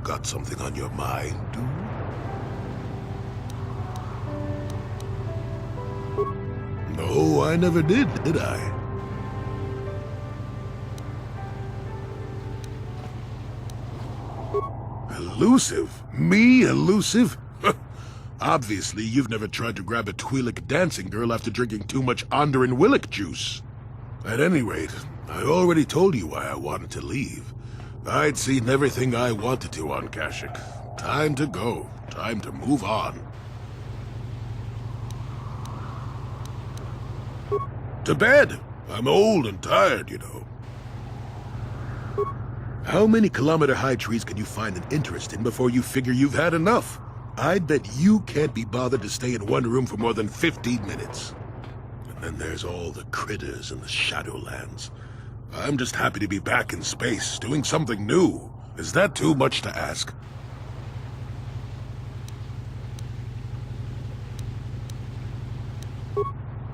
Got something on your mind, dude? No, I never did I? Elusive? Me, elusive? Obviously, you've never tried to grab a Twi'lek dancing girl after drinking too much Onderan Willick juice. At any rate, I already told you why I wanted to leave. I'd seen everything I wanted to on Kashyyyk. Time to go. Time to move on. To bed! I'm old and tired, you know. How many kilometer-high trees can you find an interest in before you figure you've had enough? I'd bet you can't be bothered to stay in one room for more than 15 minutes. And then there's all the critters in the Shadowlands. I'm just happy to be back in space, doing something new. Is that too much to ask?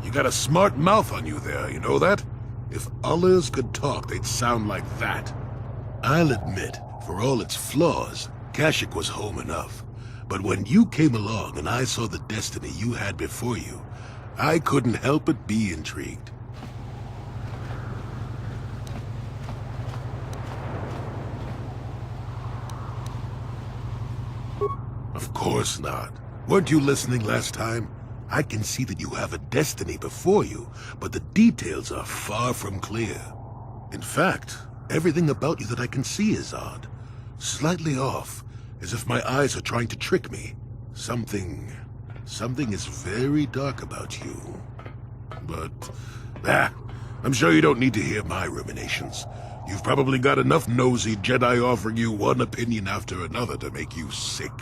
You got a smart mouth on you there, you know that? If others could talk, they'd sound like that. I'll admit, for all its flaws, Kashyyyk was home enough. But when you came along and I saw the destiny you had before you, I couldn't help but be intrigued. Of course not. Weren't you listening last time? I can see that you have a destiny before you, but the details are far from clear. In fact, everything about you that I can see is odd. Slightly off, as if my eyes are trying to trick me. Something is very dark about you. But, I'm sure you don't need to hear my ruminations. You've probably got enough nosy Jedi offering you one opinion after another to make you sick.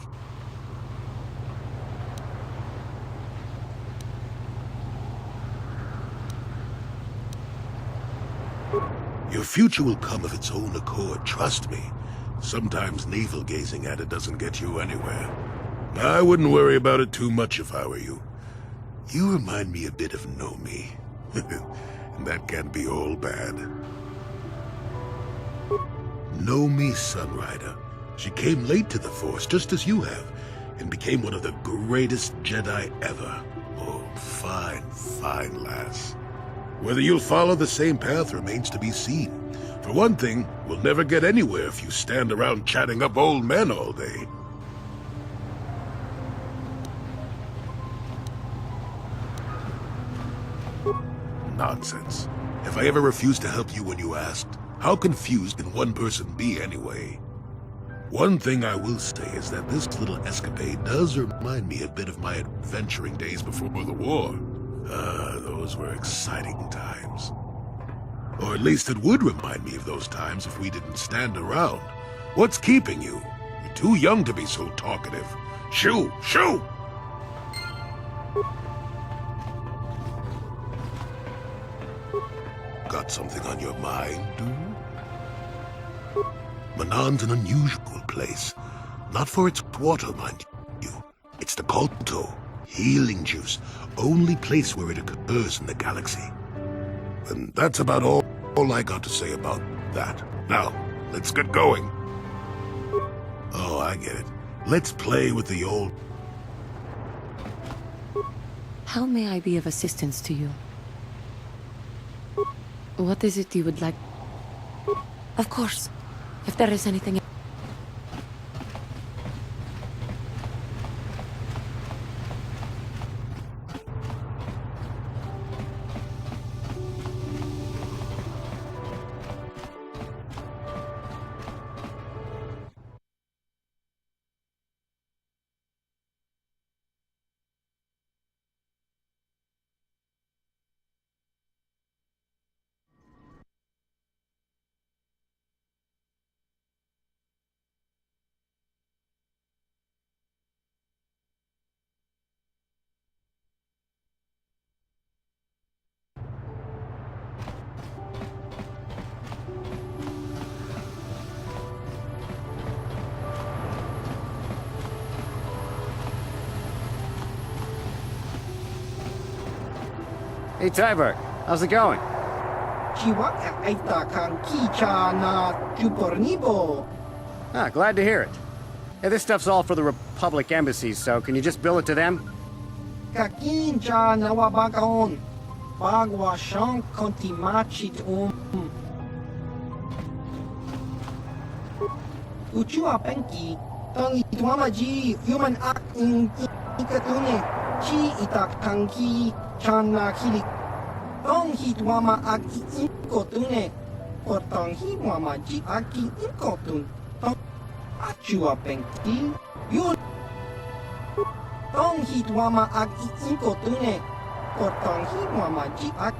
Your future will come of its own accord, trust me. Sometimes navel-gazing at it doesn't get you anywhere. I wouldn't worry about it too much if I were you. You remind me a bit of Nomi. And that can't be all bad. Nomi Sunrider. She came late to the Force, just as you have, and became one of the greatest Jedi ever. Oh, fine, fine lass. Whether you'll follow the same path remains to be seen. For one thing, we'll never get anywhere if you stand around chatting up old men all day. Nonsense. If I ever refused to help you when you asked, how confused can one person be anyway? One thing I will say is that this little escapade does remind me a bit of my adventuring days before the war. Those were exciting times. Or at least it would remind me of those times if we didn't stand around. What's keeping you? You're too young to be so talkative. Shoo! Shoo! Got something on your mind, dude? Manaan's an unusual place. Not for its water, mind you. It's the Kolto. Healing juice. Only place where it occurs in the galaxy. And that's about all I got to say about that. Now, let's get going. Oh, I get it. Let's play with the old... How may I be of assistance to you? What is it you would like? Of course. If there is anything... Hey, Tyberg, how's it going? Chiwak ay takang kicha na jupornibo. Ah, glad to hear it. Hey, this stuff's all for the Republic embassies, so can you just bill it to them? Kakinja nawabagaon. Bagwa siyang kontimachit Uchua penki. Tang ituamaji human act in ikatune. Chi itak tangki chana kilik. Tong hitwama ak inkotune. Potang hitwama ji aki inkotun. Tong achua penki. Yun. Tong hitwama ak inkotune. Potang hitwama ji ak.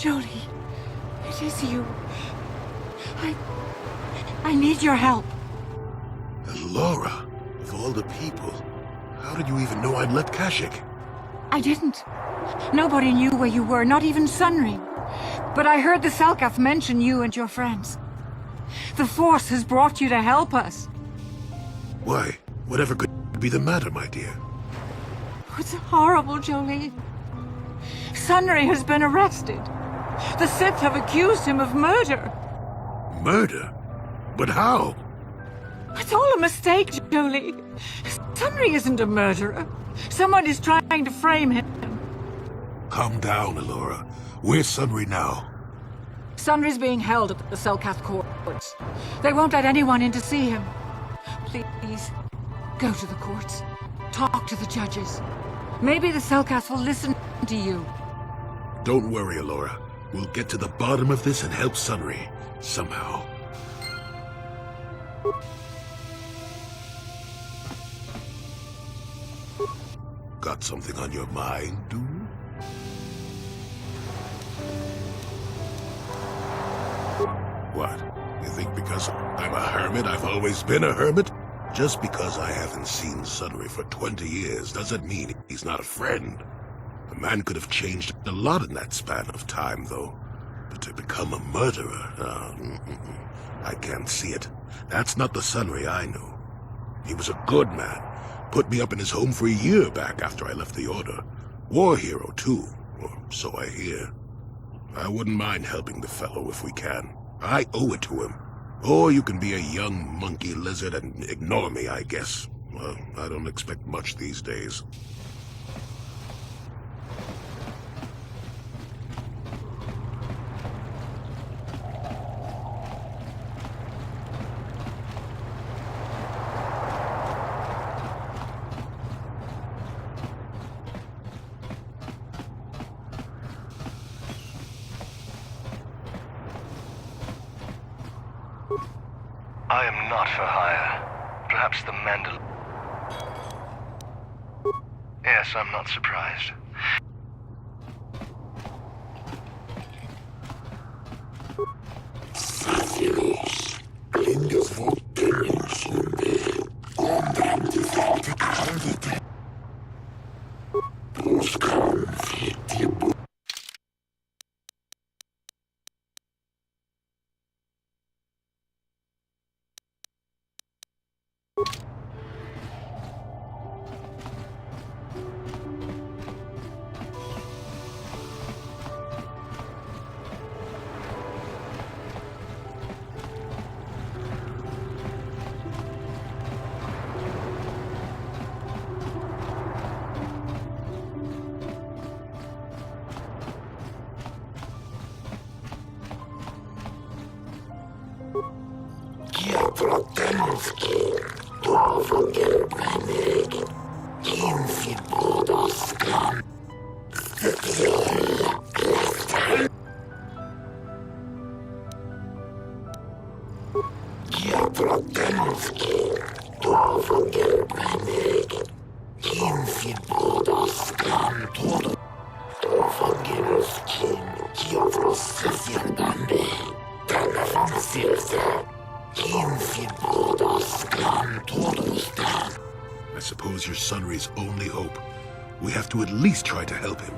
Jolie, it is you. I need your help. And Laura, of all the people, how did you even know I'd left Kashyyyk? I didn't. Nobody knew where you were, not even Sunry. But I heard the Selkath mention you and your friends. The Force has brought you to help us. Why? Whatever could be the matter, my dear? It's horrible, Jolie. Sunry has been arrested. The Sith have accused him of murder. Murder? But how? It's all a mistake, Jolie. Sunry isn't a murderer. Someone is trying to frame him. Calm down, Elora. Where's Sunry now? Sunry's being held at the Selkath courts. They won't let anyone in to see him. Please, go to the courts. Talk to the judges. Maybe the Selkath will listen to you. Don't worry, Elora. We'll get to the bottom of this and help Sunry. Somehow. Got something on your mind, dude? What? You think because I'm a hermit, I've always been a hermit? Just because I haven't seen Sunry for 20 years doesn't mean he's not a friend. The man could have changed a lot in that span of time, though. But to become a murderer, I can't see it. That's not the Sunry I knew. He was a good man. Put me up in his home for a year back after I left the Order. War hero, too, or so I hear. I wouldn't mind helping the fellow if we can. I owe it to him. Or you can be a young monkey lizard and ignore me, I guess. Well, I don't expect much these days. I am not for hire. Perhaps the Mandal... Yes, I'm not surprised. I suppose you're Sunry's only hope. We have to at least try to help him.